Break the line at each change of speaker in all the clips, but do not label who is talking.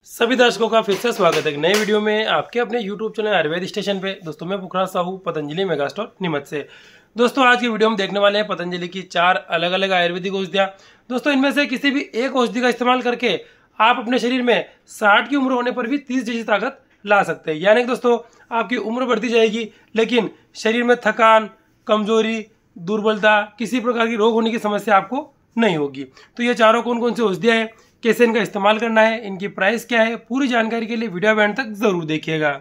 सभी दर्शकों का फिर से स्वागत है एक नए वीडियो में आपके अपने YouTube चैनल आयुर्वेद स्टेशन पे। दोस्तों मैं पुखराज साहू पतंजलि मेगा स्टोर नीमच से। दोस्तों आज की वीडियो में देखने वाले हैं पतंजलि की 4 अलग अलग आयुर्वेदिक औषधियां। दोस्तों इनमें से किसी भी एक औषधि का इस्तेमाल करके आप अपने शरीर में 60 की उम्र होने पर भी 30 जैसी ताकत ला सकते हैं। यानी कि दोस्तों आपकी उम्र बढ़ती जाएगी लेकिन शरीर में थकान, कमजोरी, दुर्बलता, किसी प्रकार की रोग होने की समस्या आपको नहीं होगी। तो ये चारों कौन कौन सी औषधियां हैं, कैसे इनका इस्तेमाल करना है, इनकी प्राइस क्या है, पूरी जानकारी के लिए वीडियो एंड तक जरूर देखिएगा।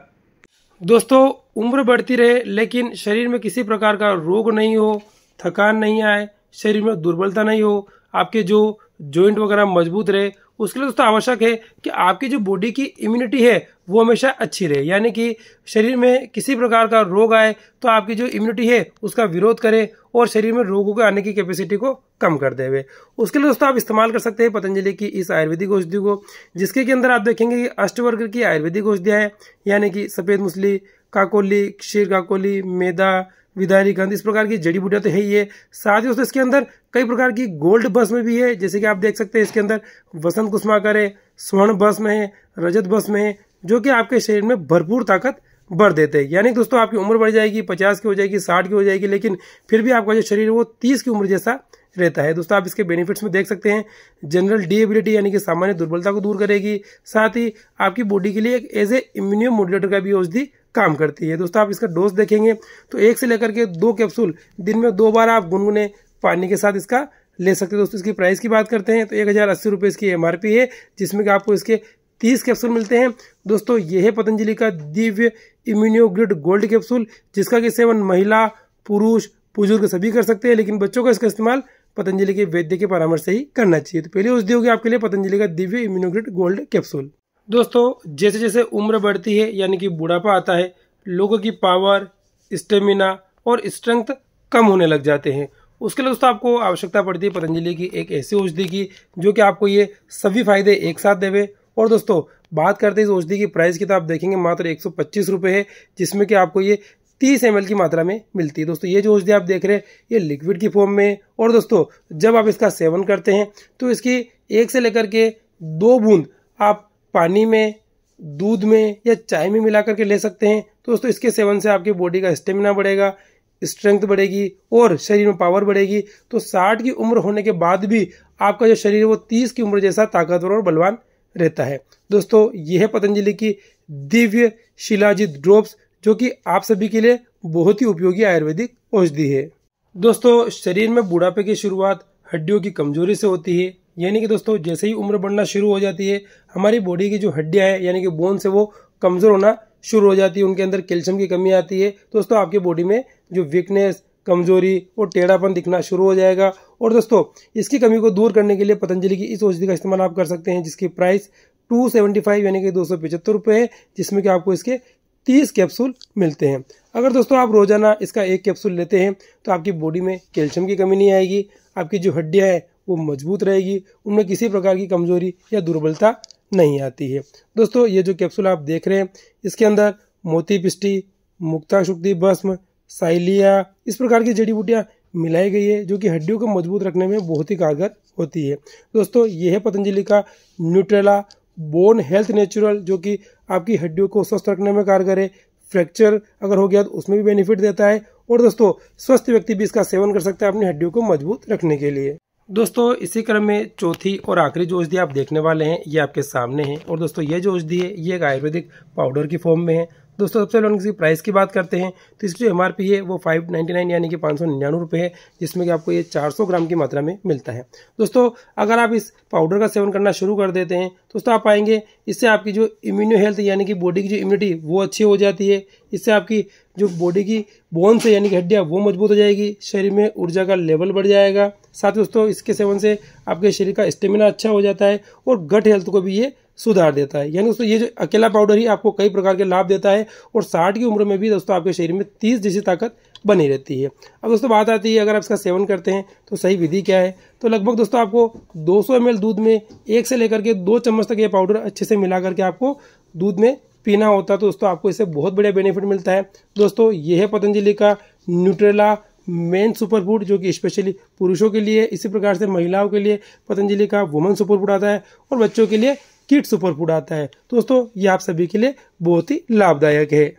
दोस्तों उम्र बढ़ती रहे लेकिन शरीर में किसी प्रकार का रोग नहीं हो, थकान नहीं आए, शरीर में दुर्बलता नहीं हो, आपके जो जॉइंट वगैरह मजबूत रहे, उसके लिए दोस्तों आवश्यक है कि आपकी जो बॉडी की इम्यूनिटी है वो हमेशा अच्छी रहे। यानी कि शरीर में किसी प्रकार का रोग आए तो आपकी जो इम्यूनिटी है उसका विरोध करे और शरीर में रोगों के आने की कैपेसिटी को कम कर देवे। उसके लिए दोस्तों आप इस्तेमाल कर सकते हैं पतंजलि की इस आयुर्वेदिक औषधि को, जिसके के अंदर आप देखेंगे कि अष्टवर्ग की आयुर्वेदिक औषधियां हैं। यानी कि सफेद मूसली, काकोली, क्षीर काकोली, मैदा, विदारी गंध, इस प्रकार की जड़ी बूटियां तो है ही है। साथ ही दोस्तों इसके अंदर कई प्रकार की गोल्ड भस्म भी है, जैसे कि आप देख सकते हैं इसके अंदर वसंत कुसुमाकर है, स्वर्ण भस्म है, रजत भस्म है, जो कि आपके शरीर में भरपूर ताकत भर देते हैं। यानी दोस्तों आपकी उम्र बढ़ जाएगी, 50 की हो जाएगी, 60 की हो जाएगी, लेकिन फिर भी आपका जो शरीर है वो 30 की उम्र जैसा रहता है। दोस्तों आप इसके बेनिफिट्स में देख सकते हैं, जनरल डिएबिलिटी यानी कि सामान्य दुर्बलता को दूर करेगी, साथ ही आपकी बॉडी के लिए एक एज ए इम्यूनो मॉड्यूलेटर का भी औषधि काम करती है। दोस्तों आप इसका डोज देखेंगे तो 1 से लेकर के 2 कैप्सूल दिन में 2 बार आप गुनगुने पानी के साथ इसका ले सकते हैं। दोस्तों इसकी प्राइस की बात करते हैं तो 1080 रुपये इसकी एमआरपी है, जिसमें कि आपको इसके 30 कैप्सूल मिलते हैं। दोस्तों यह है पतंजलि का दिव्य इम्यूनोग्रिड गोल्ड कैप्सूल, जिसका कि सेवन महिला, पुरुष, बुजुर्ग सभी कर सकते हैं, लेकिन बच्चों का इसका इस्तेमाल पतंजलि के वैद्य के परामर्श से ही करना चाहिए। तो पहली औषधि होगी आपके लिए पतंजलि का दिव्य इम्यूनोग्रिड गोल्ड कैप्सूल। दोस्तों जैसे जैसे उम्र बढ़ती है यानी कि बुढ़ापा आता है, लोगों की पावर, स्टेमिना और स्ट्रेंथ कम होने लग जाते हैं। उसके लिए दोस्तों आपको आवश्यकता पड़ती है पतंजलि की एक ऐसी औषधि की जो कि आपको ये सभी फायदे एक साथ देवे। और दोस्तों बात करते हैं इस औषधि की प्राइस की, तो आप देखेंगे मात्र 125 रुपये है, जिसमें कि आपको ये 30 ml की मात्रा में मिलती है। दोस्तों ये जो औषधि आप देख रहे हैं ये लिक्विड की फॉर्म में, और दोस्तों जब आप इसका सेवन करते हैं तो इसकी 1 से लेकर के 2 बूंद आप पानी में, दूध में या चाय में मिला करके ले सकते हैं। तो दोस्तों इसके सेवन से आपकी बॉडी का स्टेमिना बढ़ेगा, स्ट्रेंथ बढ़ेगी और शरीर में पावर बढ़ेगी। तो 60 की उम्र होने के बाद भी आपका जो शरीर है वो 30 की उम्र जैसा ताकतवर और बलवान रहता है। दोस्तों यह है पतंजलि की दिव्य शिलाजित ड्रॉप्स, जो कि आप सभी के लिए बहुत ही उपयोगी आयुर्वेदिक औषधि है। दोस्तों शरीर में बुढ़ापे की शुरुआत हड्डियों की कमजोरी से होती है। यानी कि दोस्तों जैसे ही उम्र बढ़ना शुरू हो जाती है हमारी बॉडी की जो हड्डियां हैं यानी कि बोन से वो कमजोर होना शुरू हो जाती है, उनके अंदर कैल्शियम की कमी आती है। दोस्तों आपकी बॉडी में जो वीकनेस, कमजोरी और टेढ़ापन दिखना शुरू हो जाएगा। और दोस्तों इसकी कमी को दूर करने के लिए पतंजलि की इस औषधि का इस्तेमाल आप कर सकते हैं, जिसकी प्राइस 275 यानी कि 275 रुपये है, जिसमें कि आपको इसके 30 कैप्सूल मिलते हैं। अगर दोस्तों आप रोजाना इसका 1 कैप्सूल लेते हैं तो आपकी बॉडी में कैल्शियम की कमी नहीं आएगी, आपकी जो हड्डियां हैं वो मजबूत रहेगी, उनमें किसी प्रकार की कमजोरी या दुर्बलता नहीं आती है। दोस्तों ये जो कैप्सूल आप देख रहे हैं इसके अंदर मोती पिष्टी, मुक्ता शुक्ति भस्म, साइलिया, इस प्रकार की जड़ी बूटियां मिलाई गई है, जो कि हड्डियों को मजबूत रखने में बहुत ही कारगर होती है। दोस्तों ये है पतंजलि का न्यूट्रेला बोन हेल्थ नेचुरल, जो कि आपकी हड्डियों को स्वस्थ रखने में कारगर है। फ्रैक्चर अगर हो गया तो उसमें भी बेनिफिट देता है। और दोस्तों स्वस्थ व्यक्ति भी इसका सेवन कर सकता है अपनी हड्डियों को मजबूत रखने के लिए। दोस्तों इसी क्रम में चौथी और आखिरी जो औषधि आप देखने वाले हैं ये आपके सामने है। और दोस्तों ये जो औषधि है ये एक आयुर्वेदिक पाउडर की फॉर्म में है। दोस्तों सबसे पहले इसकी प्राइस की बात करते हैं तो इसकी जो एमआरपी है वो 599 यानी कि 599 रुपये है, जिसमें कि आपको ये 400 ग्राम की मात्रा में मिलता है। दोस्तों अगर आप इस पाउडर का सेवन करना शुरू कर देते हैं दोस्तों आप पाएंगे इससे आपकी जो इम्यूनो हेल्थ यानी कि बॉडी की जो इम्यूनिटी वो अच्छी हो जाती है। इससे आपकी जो बॉडी की बोन्स है यानी कि हड्डियां वो मजबूत हो जाएगी, शरीर में ऊर्जा का लेवल बढ़ जाएगा। साथ ही दोस्तों इसके सेवन से आपके शरीर का स्टेमिना अच्छा हो जाता है और गट हेल्थ को भी ये सुधार देता है। यानी दोस्तों ये जो अकेला पाउडर ही आपको कई प्रकार के लाभ देता है और 60 की उम्र में भी दोस्तों आपके शरीर में 30 जैसी ताकत बनी रहती है। अब दोस्तों बात आती है अगर आप इसका सेवन करते हैं तो सही विधि क्या है, तो लगभग दोस्तों आपको 200 ml दूध में 1 से लेकर के 2 चम्मच तक ये पाउडर अच्छे से मिला करके आपको दूध में पीना होता है। तो दोस्तों आपको इससे बहुत बढ़िया बेनिफिट मिलता है। दोस्तों ये है पतंजलि का न्यूट्रेला मेन सुपर फूड, जो कि स्पेशली पुरुषों के लिए, इसी प्रकार से महिलाओं के लिए पतंजलि का वुमन सुपर फूड आता है और बच्चों के लिए किड सुपर फूड आता है। दोस्तों ये आप सभी के लिए बहुत ही लाभदायक है।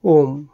ओम।